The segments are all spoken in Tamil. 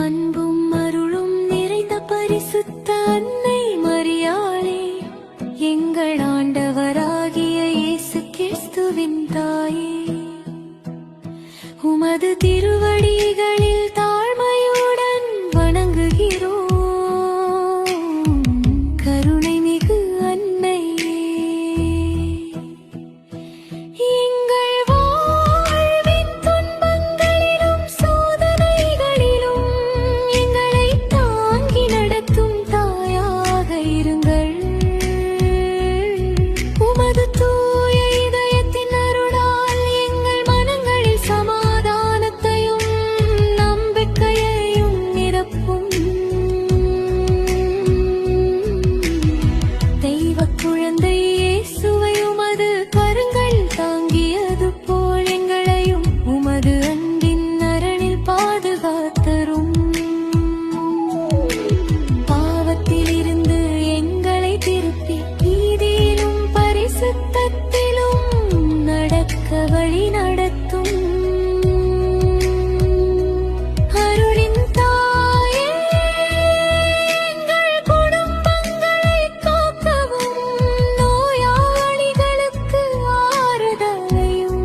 அன்பும் அருளும் நிறைந்த பரிசுத்த அன்னை மரியாளே, எங்கள் ஆண்டவராகிய இயேசு கிறிஸ்துவின் தாயே, உமது திருவடிகளில் தாழ்மையுடன் வணங்குகிறோம். கருணை மிகு அன்னையே, எங்கள் வாழ்வின் துன்பங்களிலும் சோதனைகளிலும் எங்களை தாங்கி நடத்தும் தாயாக இருங்கள். உமது தூய இதயத்தின் அருளால் எங்கள் மனங்களில் சமாதானத்தையும் நம்பிக்கையையும் நிரப்பும். தெய்வக் குழந்தை இயேசுவை உமது கரங்கள் தாங்கியது போல் எங்களையும் உமது அன்பின் அரணில் பாதுகாத்தரும். பாவத்திலிருந்து எங்களை திருப்பி நீதியிலும் பரிசுத்தத்திலும் நடக்க வழி நடத்தும். அருளின் தாயே, எங்கள் குடும்பங்களை காக்கவும் நோயாளிகளுக்கு ஆறுதலையும்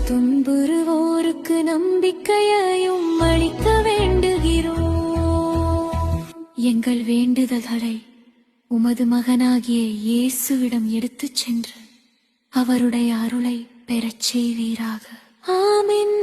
துன்புறுவோருக்கு நம்பிக்கையையும் அளிக்க வேண்டுகிறோம். எங்கள் வேண்டுதல்களை உமது மகனாகிய இயேசுவிடம் எடுத்துச் சென்று அவருடைய அருளை பெறச் செய்வீராக. ஆமென்.